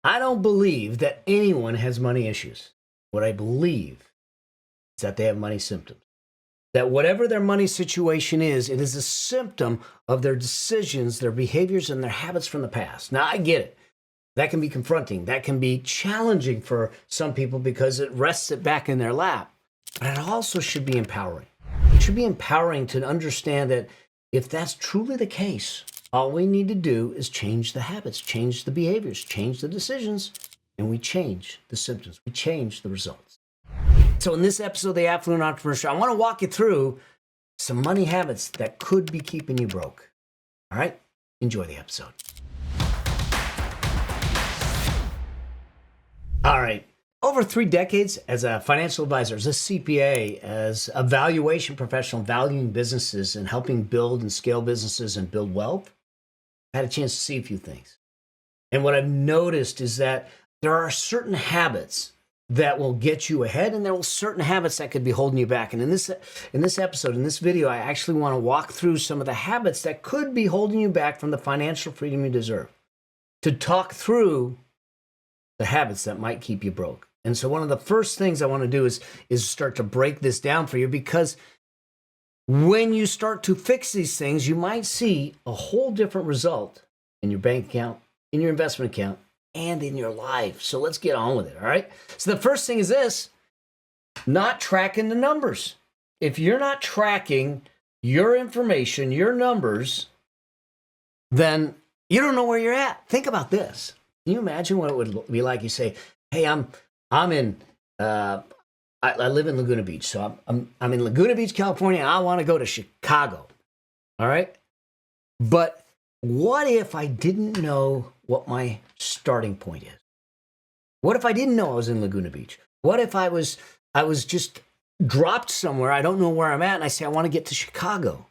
I don't believe that anyone has money issues. What I believe is that they have money symptoms. That whatever their money situation is, it is a symptom of their decisions, their behaviors, and their habits from the past. Now, I get it. That can be confronting. That can be challenging for some people because it rests it back in their lap. But it also should be empowering. It should be empowering to understand that if that's truly the case, all we need to do is change the habits, change the behaviors, change the decisions, and we change the symptoms. We change the results. So in this episode of the Affluent Entrepreneur Show, I want to walk you through some money habits that could be keeping you broke. All right? Enjoy the episode. All right. Over 3 decades as a financial advisor, as a CPA, as a valuation professional, valuing businesses and helping build and scale businesses and build wealth, I had a chance to see a few things. And what I've noticed is that there are certain habits that will get you ahead, and there are certain habits that could be holding you back. And in this episode, in this video, I actually want to walk through some of the habits that could be holding you back from the financial freedom you deserve. To talk through the habits that might keep you broke. And so one of the first things I want to do is start to break this down for you, because when you start to fix these things, you might see a whole different result in your bank account, in your investment account, and in your life. So let's get on with it, all right? So the first thing is this: not tracking the numbers. If you're not tracking your information, your numbers, then you don't know where you're at. Think about this. Can you imagine what it would be like? You say, hey, I live in Laguna Beach. So I'm in Laguna Beach, California, and I want to go to Chicago. All right? But what if I didn't know what my starting point is? What if I didn't know I was in Laguna Beach? What if I was just dropped somewhere, I don't know where I'm at, and I say I want to get to Chicago?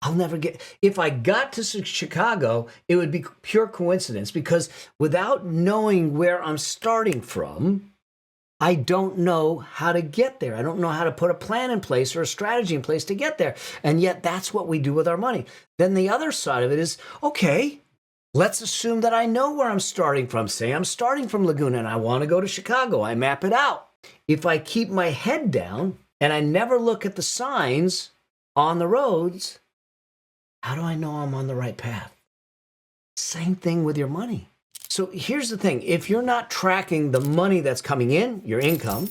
I'll never get. If I got to Chicago, it would be pure coincidence, because without knowing where I'm starting from, I don't know how to get there. I don't know how to put a plan in place or a strategy in place to get there. And yet that's what we do with our money. Then the other side of it is, okay, let's assume that I know where I'm starting from. Say I'm starting from Laguna and I want to go to Chicago. I map it out. If I keep my head down and I never look at the signs on the roads, how do I know I'm on the right path? Same thing with your money. So here's the thing. If you're not tracking the money that's coming in, your income,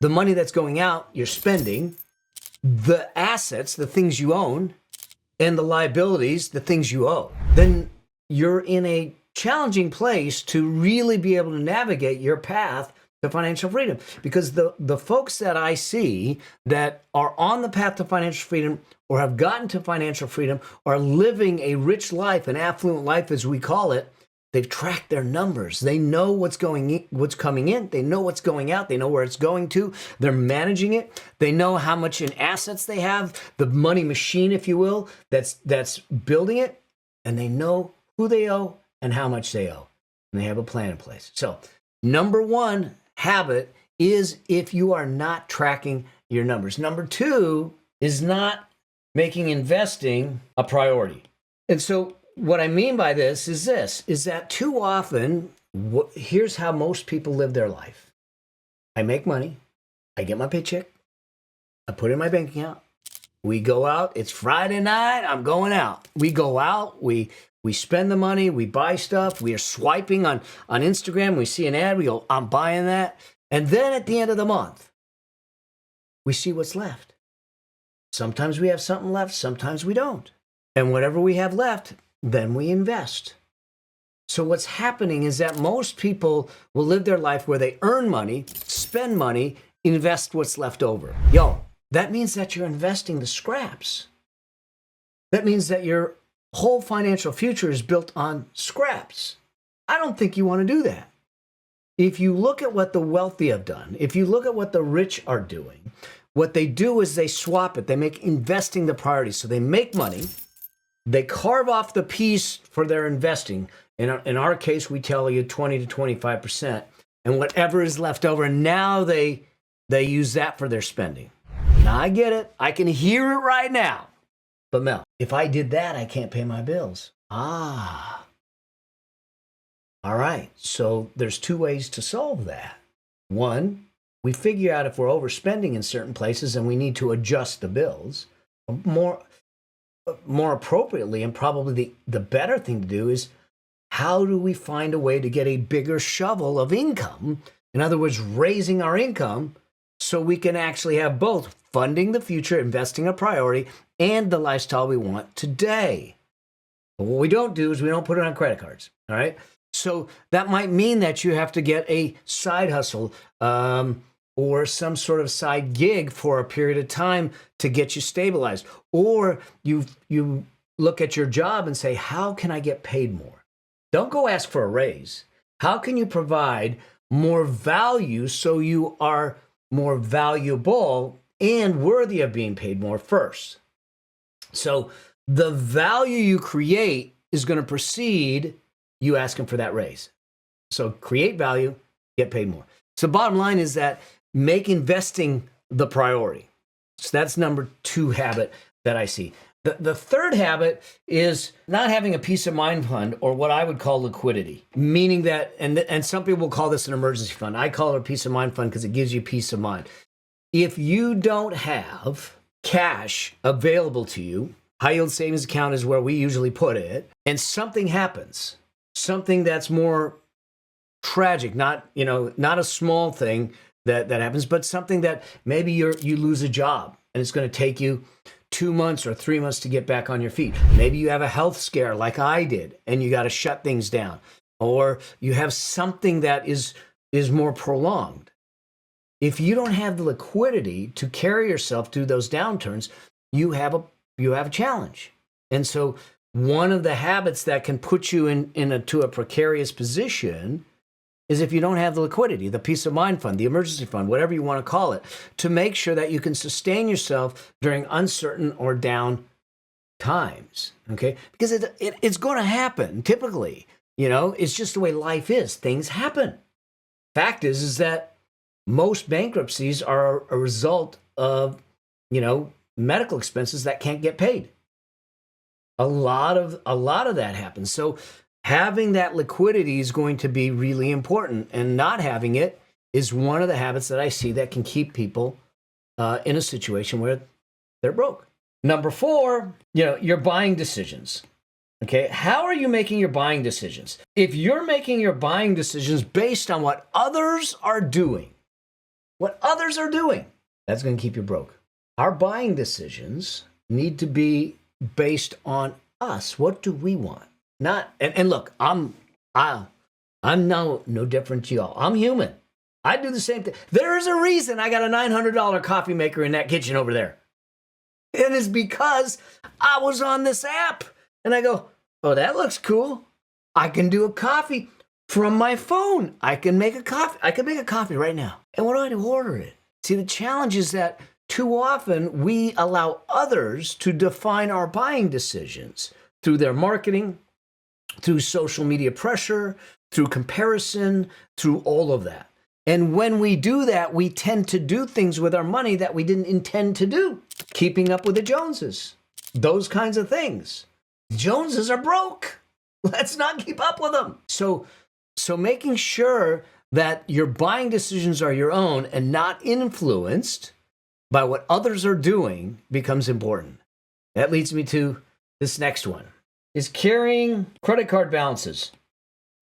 the money that's going out, your spending, the assets, the things you own, and the liabilities, the things you owe, then you're in a challenging place to really be able to navigate your path to financial freedom. Because the folks that I see that are on the path to financial freedom or have gotten to financial freedom are living a rich life, an affluent life as we call it. They've tracked their numbers. They know what's coming in. They know what's going out. They know where it's going to. They're managing it. They know how much in assets they have, the money machine, if you will, that's building it. And they know who they owe and how much they owe. And they have a plan in place. So number one habit is if you are not tracking your numbers. Number two is not making investing a priority. And so what I mean by this is that too often, here's how most people live their life. I make money. I get my paycheck. I put it in my bank account. We go out. It's Friday night. I'm going out. We go out. We spend the money. We buy stuff. We are swiping on Instagram. We see an ad. We go, I'm buying that. And then at the end of the month, we see what's left. Sometimes we have something left. Sometimes we don't. And whatever we have left, then we invest. So what's happening is that most people will live their life where they earn money, spend money, invest what's left over. That means that you're investing the scraps. That means that your whole financial future is built on scraps. I don't think you want to do that. If you look at what the wealthy have done, if you look at what the rich are doing, what they do is they swap it. They make investing the priority. So they make money. They carve off the piece for their investing. In our case, we tell you 20 to 25%. And whatever is left over, now they use that for their spending. Now, I get it. I can hear it right now. But Mel, if I did that, I can't pay my bills. All right. So there's two ways to solve that. One, we figure out if we're overspending in certain places and we need to adjust the bills. More, more appropriately, and probably the better thing to do is, how do we find a way to get a bigger shovel of income? In other words, raising our income so we can actually have both funding the future, investing a priority, and the lifestyle we want today. But what we don't do is we don't put it on credit cards. All right. So that might mean that you have to get a side hustle or some sort of side gig for a period of time to get you stabilized. Or you look at your job and say, how can I get paid more? Don't go ask for a raise. How can you provide more value so you are more valuable and worthy of being paid more first? So the value you create is going to precede you asking for that raise. So create value, get paid more. So bottom line is that make investing the priority. So that's number 2 habit that I see. The third habit is not having a peace of mind fund, or what I would call liquidity, meaning that, and some people will call this an emergency fund. I call it a peace of mind fund because it gives you peace of mind. If you don't have cash available to you, high yield savings account is where we usually put it, and something happens, something that's more tragic, not a small thing that happens, but something that maybe you lose a job and it's going to take you 2 months or 3 months to get back on your feet. Maybe you have a health scare like I did and you got to shut things down, or you have something that is more prolonged. If you don't have the liquidity to carry yourself through those downturns, you have a challenge. And so one of the habits that can put you into a precarious position is if you don't have the liquidity, the peace of mind fund, the emergency fund, whatever you want to call it, to make sure that you can sustain yourself during uncertain or down times, okay? Because it's going to happen, typically. It's just the way life is. Things happen. Fact is that most bankruptcies are a result of, medical expenses that can't get paid. A lot of that happens. So having that liquidity is going to be really important, and not having it is one of the habits that I see that can keep people in a situation where they're broke. Number 4, your buying decisions. Okay, how are you making your buying decisions? If you're making your buying decisions based on what others are doing, that's going to keep you broke. Our buying decisions need to be based on us. What do we want? And look, I'm no different to y'all. I'm human. I do the same thing. There is a reason I got a $900 coffee maker in that kitchen over there. And it's because I was on this app and I go, oh, that looks cool. I can do a coffee from my phone. I can make a coffee. I can make a coffee right now. And what do I do? Order it. See, the challenge is that too often we allow others to define our buying decisions through their marketing, through social media pressure, through comparison, through all of that. And when we do that, we tend to do things with our money that we didn't intend to do. Keeping up with the Joneses, those kinds of things. Joneses are broke. Let's not keep up with them. So making sure that your buying decisions are your own and not influenced by what others are doing becomes important. That leads me to this next one, is carrying credit card balances.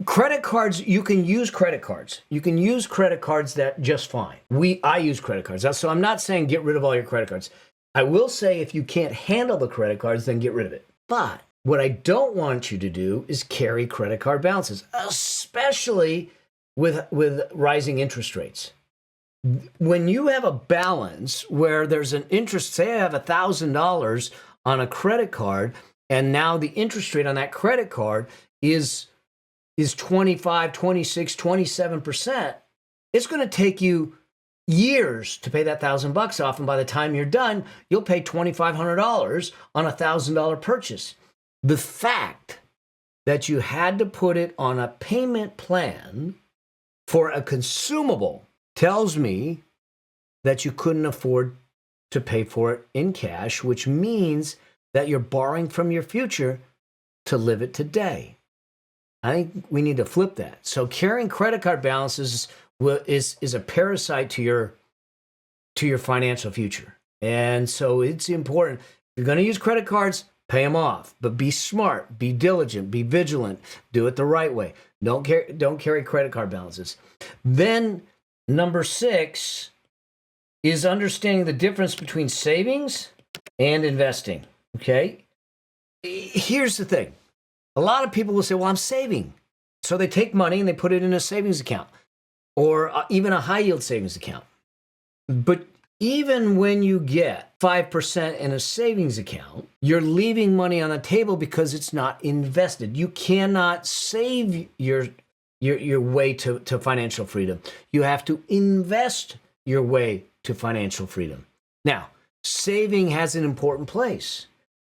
Credit cards, you can use credit cards. You can use credit cards that just fine. I use credit cards. So I'm not saying get rid of all your credit cards. I will say if you can't handle the credit cards, then get rid of it. But what I don't want you to do is carry credit card balances, especially with rising interest rates. When you have a balance where there's an interest, say I have $1,000 on a credit card, and now the interest rate on that credit card is 25, 26, 27%, it's going to take you years to pay that $1,000 off. And by the time you're done, you'll pay $2,500 on a $1,000 purchase. The fact that you had to put it on a payment plan for a consumable tells me that you couldn't afford to pay for it in cash, which means that you're borrowing from your future to live it today. I think we need to flip that. So carrying credit card balances is a parasite to your financial future. And so it's important. If you're going to use credit cards, pay them off, but be smart, be diligent, be vigilant, do it the right way. Don't carry credit card balances. Then number 6 is understanding the difference between savings and investing. Okay. Here's the thing. A lot of people will say, well, I'm saving. So they take money and they put it in a savings account or even a high yield savings account. But even when you get 5% in a savings account, you're leaving money on the table because it's not invested. You cannot save your way to financial freedom. You have to invest your way to financial freedom. Now, saving has an important place.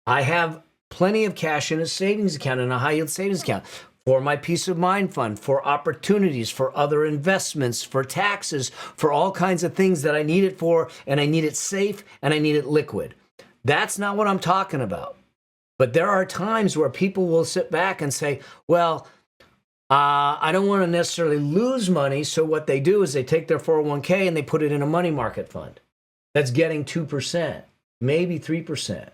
I have plenty of cash in a savings account, in a high yield savings account, for my peace of mind fund, for opportunities, for other investments, for taxes, for all kinds of things that I need it for, and I need it safe and I need it liquid. That's not what I'm talking about. But there are times where people will sit back and say, well, I don't want to necessarily lose money. So what they do is they take their 401k and they put it in a money market fund that's getting 2%, maybe 3%.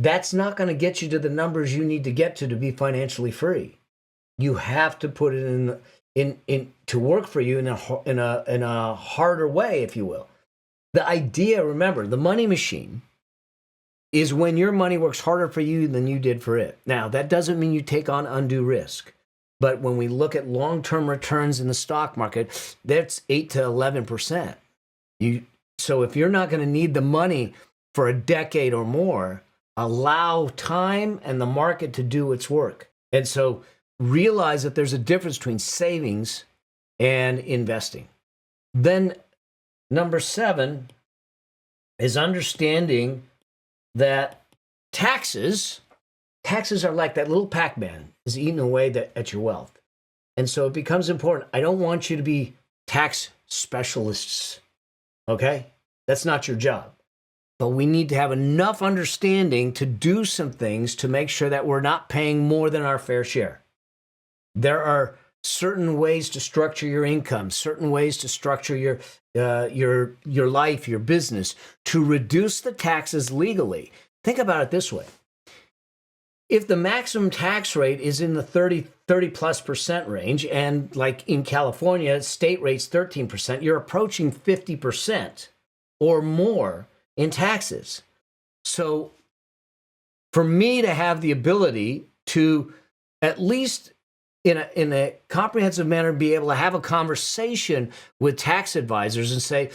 That's not going to get you to the numbers you need to get to be financially free. You have to put it in to work for you in a harder way, if you will. The idea, remember, the money machine is when your money works harder for you than you did for it. Now, that doesn't mean you take on undue risk. But when we look at long-term returns in the stock market, that's 8 to 11%. So if you're not going to need the money for a decade or more, allow time and the market to do its work. And so realize that there's a difference between savings and investing. Then number 7 is understanding that taxes are like that little Pac-Man is eating away at your wealth. And so it becomes important. I don't want you to be tax specialists, okay? That's not your job. But we need to have enough understanding to do some things to make sure that we're not paying more than our fair share. There are certain ways to structure your income, certain ways to structure your life, your business, to reduce the taxes legally. Think about it this way. If the maximum tax rate is in the 30 plus percent range, and like in California, state rate's 13%, you're approaching 50% or more in taxes. So for me to have the ability to at least in a comprehensive manner be able to have a conversation with tax advisors and say,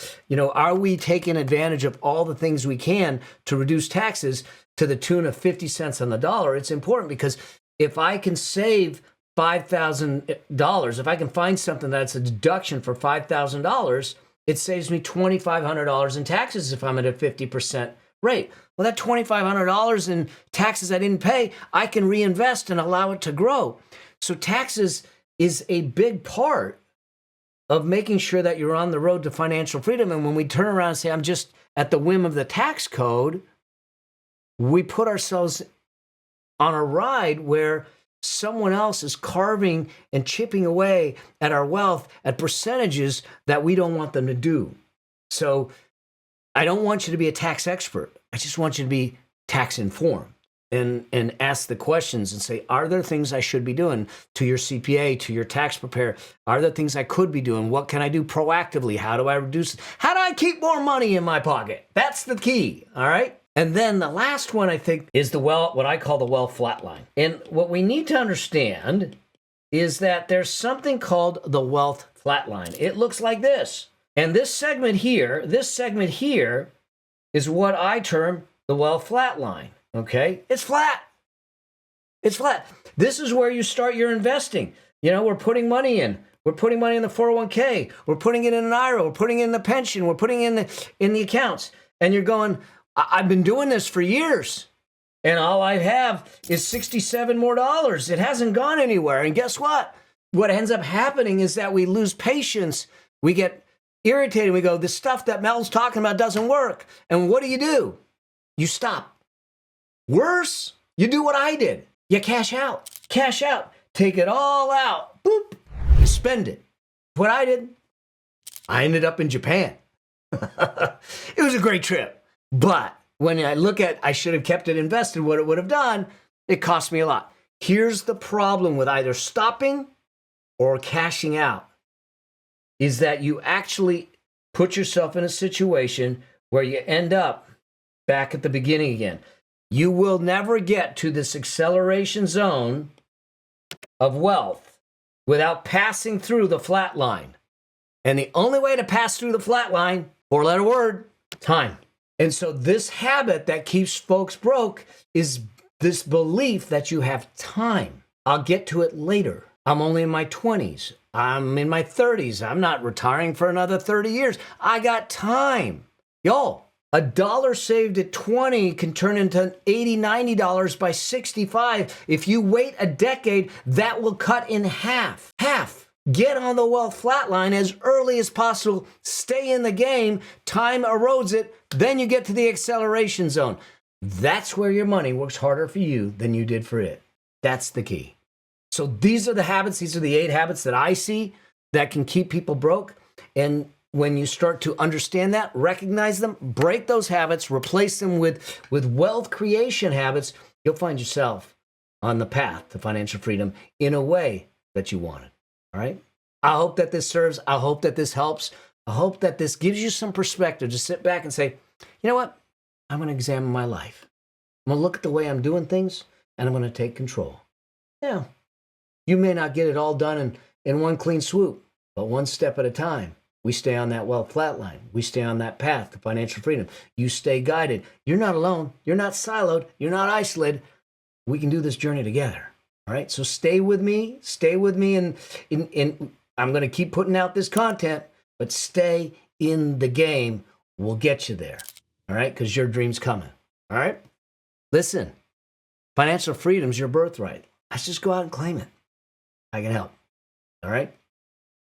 are we taking advantage of all the things we can to reduce taxes to the tune of 50 cents on the dollar? It's important because if I can save $5,000, if I can find something that's a deduction for $5,000, it saves me $2,500 in taxes if I'm at a 50% rate. Well, that $2,500 in taxes I didn't pay, I can reinvest and allow it to grow. So taxes is a big part of making sure that you're on the road to financial freedom. And when we turn around and say, I'm just at the whim of the tax code, we put ourselves on a ride where someone else is carving and chipping away at our wealth at percentages that we don't want them to do. So I don't want you to be a tax expert. I just want you to be tax informed and ask the questions and say, are there things I should be doing to your CPA, to your tax preparer? Are there things I could be doing? What can I do proactively? How do I reduce? How do I keep more money in my pocket? That's the key. All right. And then the last one, I think, is what I call the wealth flatline. And what we need to understand is that there's something called the wealth flatline. It looks like this. And this segment here is what I term the wealth flatline. Okay? It's flat. It's flat. This is where you start your investing. We're putting money in. We're putting money in the 401k. We're putting it in an IRA. We're putting it in the pension. We're putting it in the accounts. And you're going, I've been doing this for years, and all I have is $67 more. It hasn't gone anywhere. And guess what? What ends up happening is that we lose patience. We get irritated. We go, this stuff that Mel's talking about doesn't work. And what do? You stop. Worse, you do what I did. You cash out. Cash out. take it all out, boop, spend it. What I did, I ended up in Japan. It was a great trip. But when I look at, I should have kept it invested, what it would have done, it cost me a lot. Here's the problem with either stopping or cashing out, is that you actually put yourself in a situation where you end up back at the beginning again. You will never get to this acceleration zone of wealth without passing through the flat line. And the only way to pass through the flat line, four-letter word, time. And so this habit that keeps folks broke is this belief that you have time. I'll get to it later. I'm only in my 20s. I'm in my 30s. I'm not retiring for another 30 years. I got time. Y'all, $1 saved at 20 can turn into $80, $90 by 65. If you wait a decade, that will cut in half. Half. Get on the wealth flatline as early as possible. Stay in the game. Time erodes it. Then you get to the acceleration zone. That's where your money works harder for you than you did for it. That's the key. So these are the habits. These are the 8 habits that I see that can keep people broke. And when you start to understand that, recognize them, break those habits, replace them with wealth creation habits, you'll find yourself on the path to financial freedom in a way that you wanted. All right? I hope that this serves. I hope that this helps. I hope that this gives you some perspective to sit back and say, you know what? I'm going to examine my life. I'm going to look at the way I'm doing things, and I'm going to take control. Yeah. You may not get it all done in one clean swoop, but one step at a time. We stay on that wealth flatline. We stay on that path to financial freedom. You stay guided. You're not alone. You're not siloed. You're not isolated. We can do this journey together. All right? So stay with me. Stay with me. And I'm going to keep putting out this content, but stay in the game. We'll get you there. All right? Because your dream's coming. All right? Listen, financial freedom's your birthright. Let's just go out and claim it. I can help. All right?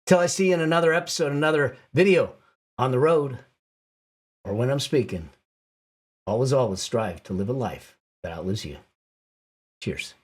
Till I see you in another episode, another video on the road, or when I'm speaking, always strive to live a life that outlives you. Cheers.